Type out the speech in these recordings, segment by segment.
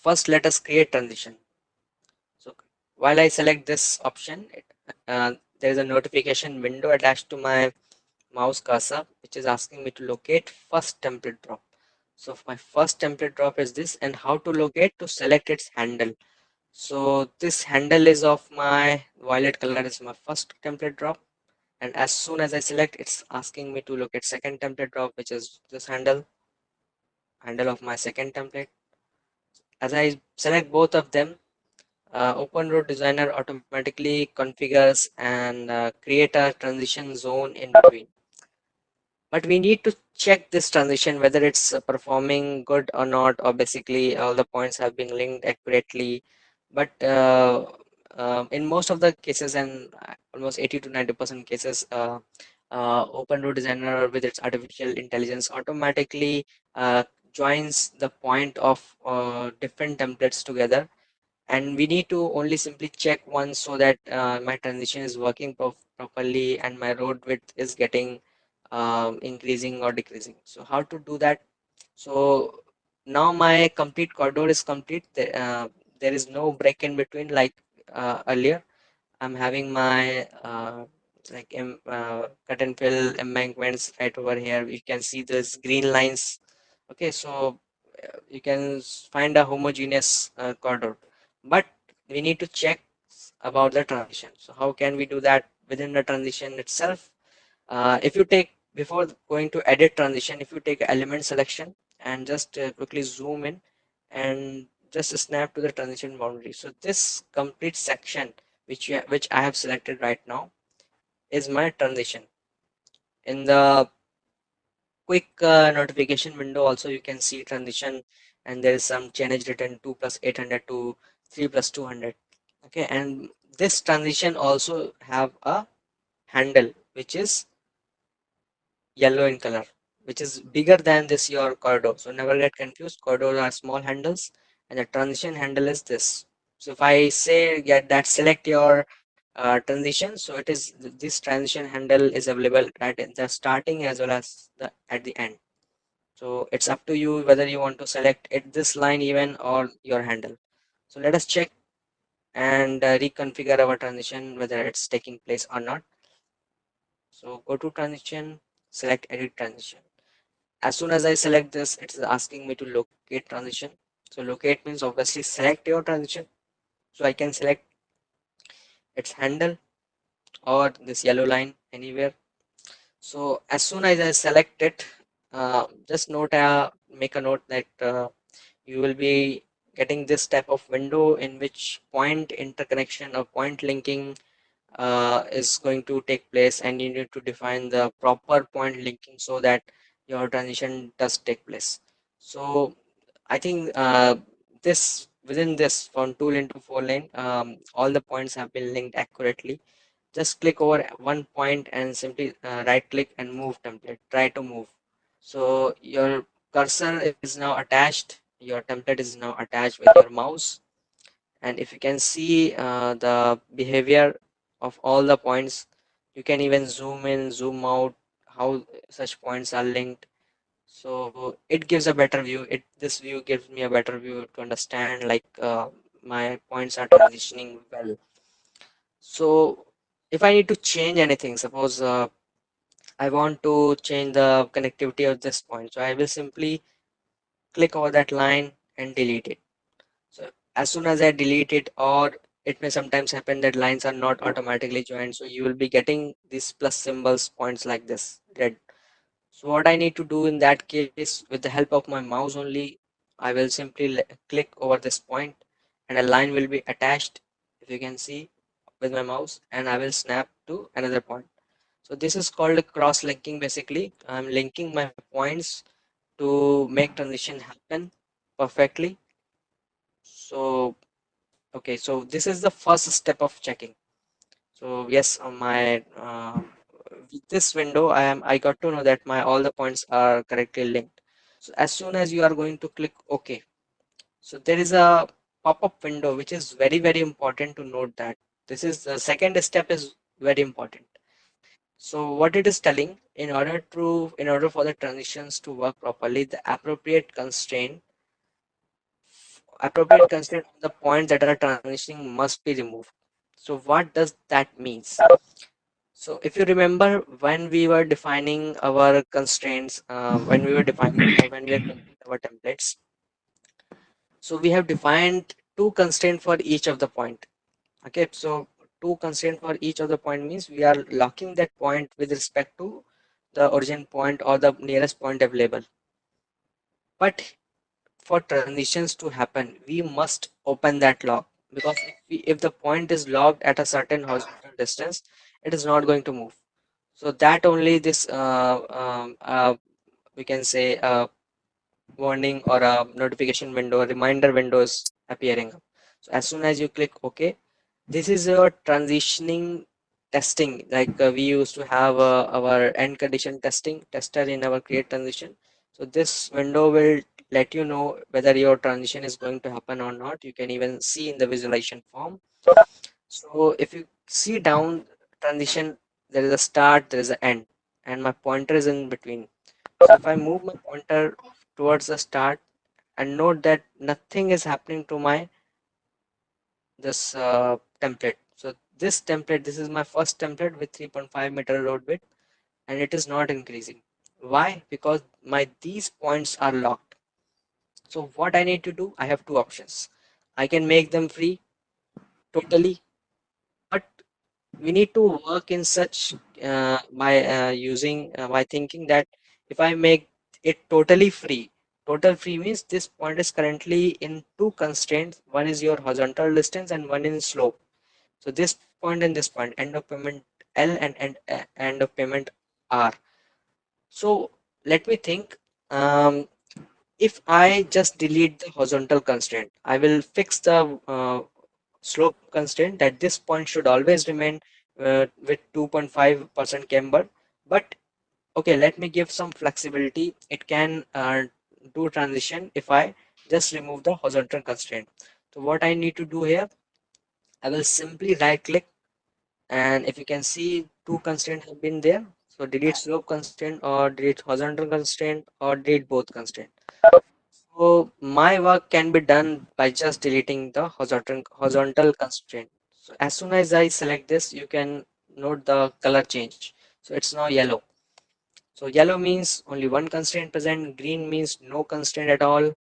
first let us create transition. So while I select this option, there is a notification window attached to my mouse cursor, which is asking me to locate first template drop. So my first template drop is this, and how to locate, to select its handle. So this handle is of my violet color, is my first template drop. And as soon as I select, it's asking me to locate second template drop, which is this handle of my second template. As I select both of them, OpenRoute Designer automatically configures and create a transition zone in between. But we need to check this transition whether it's performing good or not, or basically all the points have been linked accurately. But in most of the cases, and almost 80 to 90% cases, OpenRoute Designer with its artificial intelligence automatically joins the point of different templates together, and we need to only simply check once so that my transition is working properly and my road width is getting increasing or decreasing. So how to do that? So now my complete corridor is complete. There is no break in between like earlier. I'm having my cut and fill embankments right over here. You can see those green lines. Okay, so you can find a homogeneous corridor, but we need to check about the transition. So how can we do that within the transition itself? If you take, before going to edit transition, if you take element selection and just quickly zoom in and just snap to the transition boundary. So this complete section which I have selected right now is my transition. In the quick notification window also you can see transition, and there is some change written 2 plus 800 to 3 plus 200. Okay, and this transition also have a handle which is yellow in color, which is bigger than this your corridor. So never get confused. Corridors are small handles, and the transition handle is this. So if I say get that select your transition, so it is this transition handle is available right at the starting as well as the at the end. So it's up to you whether you want to select it this line even or your handle. So let us check and reconfigure our transition whether it's taking place or not. So go to transition, select edit transition. As soon as I select this, it's asking me to locate transition. So locate means obviously select your transition. So I can select its handle or this yellow line anywhere. So as soon as I select it, just make a note that you will be getting this type of window in which point interconnection or point linking is going to take place, and you need to define the proper point linking so that your transition does take place. So I think this within this from 2 lane to 4 lane, all the points have been linked accurately. Just click over one point and simply right click and move template, try to move. So your cursor is now attached, your template is now attached with your mouse, and if you can see the behavior of all the points, you can even zoom in, zoom out, how such points are linked. So it gives a better view. This view gives me a better view to understand like my points are transitioning well. So if I need to change anything, suppose I want to change the connectivity of this point, so I will simply click over that line and delete it. So as soon as I delete it, or it may sometimes happen that lines are not automatically joined, so you will be getting these plus symbols points like this red. So what I need to do in that case, with the help of my mouse only, I will simply click over this point and a line will be attached, if you can see, with my mouse, and I will snap to another point. So this is called cross linking. Basically I'm linking my points to make transition happen perfectly. So okay, so this is the first step of checking. So yes, on my with this window, I got to know that my all the points are correctly linked. So as soon as you are going to click OK, so there is a pop-up window which is very important to note that this is the second step is very important. So what it is telling, in order for the transitions to work properly, the appropriate constraint appropriate constraint on the points that are transitioning must be removed. So what does that means? So if you remember when we were defining our constraints, when we were defining or when we are creating our templates, so we have defined two constraints for each of the point. Okay, so two constraints for each of the point means we are locking that point with respect to the origin point or the nearest point available. But for transitions to happen, we must open that lock, because if the point is locked at a certain horizontal distance, it is not going to move. So that only this we can say warning or a notification window, a reminder window is appearing up. So as soon as you click OK, this is your transitioning testing. Like we used to have our end condition testing tester in our create transition. So this window will let you know whether your transition is going to happen or not. You can even see in the visualization form. So if you see down transition, there is a start, there is an end, and my pointer is in between. So if I move my pointer towards the start and note that nothing is happening to my this template. So this template, this is my first template with 3.5 meter road width, and it is not increasing. Why? Because my these points are locked. So what I need to do, I have two options. I can make them free totally, but we need to work in such by using by thinking that if I make it totally free, total free means this point is currently in two constraints. One is your horizontal distance and one in slope. So this point and this point, end of payment L and end of payment R. So let me think. If I just delete the horizontal constraint, I will fix the slope constraint that this point should always remain with 2.5% camber. But okay, let me give some flexibility. It can do transition if I just remove the horizontal constraint. So what I need to do here, I will simply right click, and if you can see two constraints have been there. So delete slope constraint or delete horizontal constraint or delete both constraint. So my work can be done by just deleting the horizontal constraint. So as soon as I select this, you can note the color change. So it's now yellow. So yellow means only one constraint present, green means no constraint at all,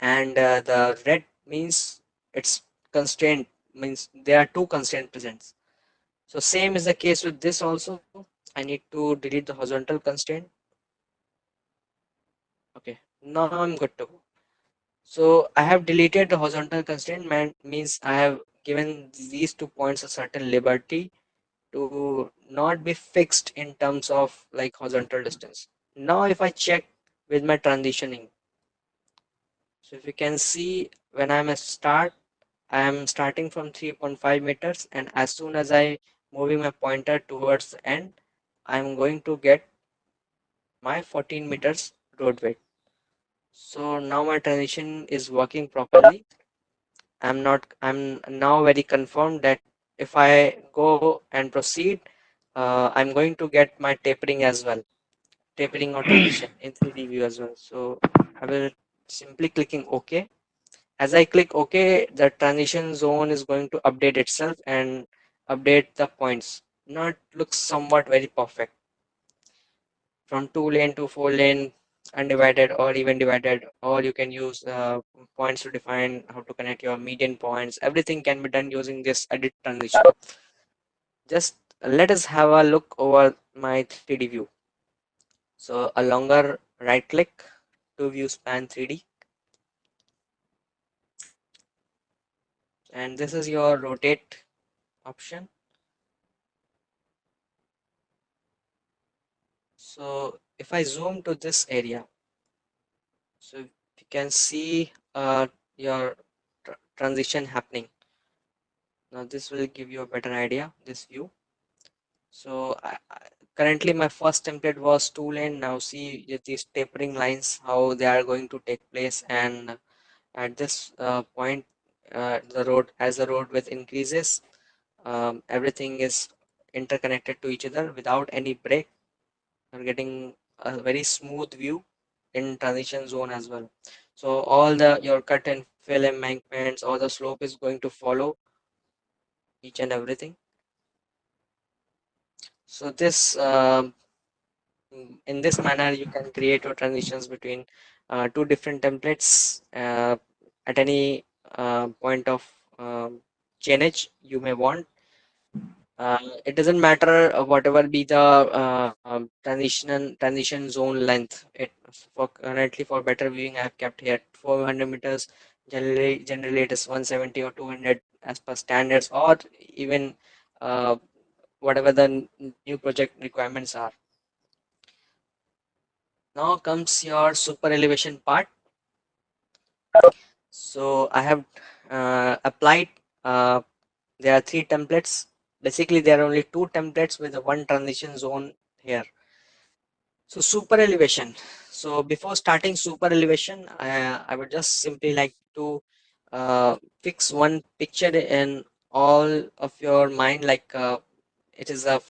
and the red means it's constraint, means there are two constraint present. So same is the case with this also. I need to delete the horizontal constraint. Okay, now I'm good to go. So I have deleted the horizontal constraint, means I have given these 2 points a certain liberty to not be fixed in terms of like horizontal distance. Now if I check with my transitioning, so if you can see when I'm a start, I am starting from 3.5 meters, and as soon as I moving my pointer towards the end, I'm going to get my 14 meters road weight. So now my transition is working properly. I'm now very confirmed that if I go and proceed, I'm going to get my tapering as well, tapering or transition in 3D view as well. So I will simply clicking OK. As I click OK, the transition zone is going to update itself and update the points. Now it looks somewhat very perfect, from 2 lane to 4 lane, undivided or even divided, or you can use points to define how to connect your median points. Everything can be done using this edit transition. Just let us have a look over my 3D view. So a longer right click to view span 3D, and this is your rotate option. So if I zoom to this area, so you can see your transition happening. Now this will give you a better idea, this view. So currently my first template was 2 lane. Now see these tapering lines, how they are going to take place, and at this point, the road, as the road width increases, everything is interconnected to each other without any break. You're getting a very smooth view in transition zone as well. So all the your cut and fill embankments, or the slope is going to follow each and everything. So this in this manner you can create your transitions between two different templates at any point of chainage you may want. It doesn't matter whatever be the transition zone length. It for currently for better viewing I have kept here 400 meters. Generally it is 170 or 200 as per standards, or even uh, whatever the new project requirements are. Now comes your super elevation part. So I have applied. There are three templates. Basically, there are only two templates with one transition zone here. So super elevation. So before starting super elevation, I would just simply like to fix one picture in all of your mind, like it is a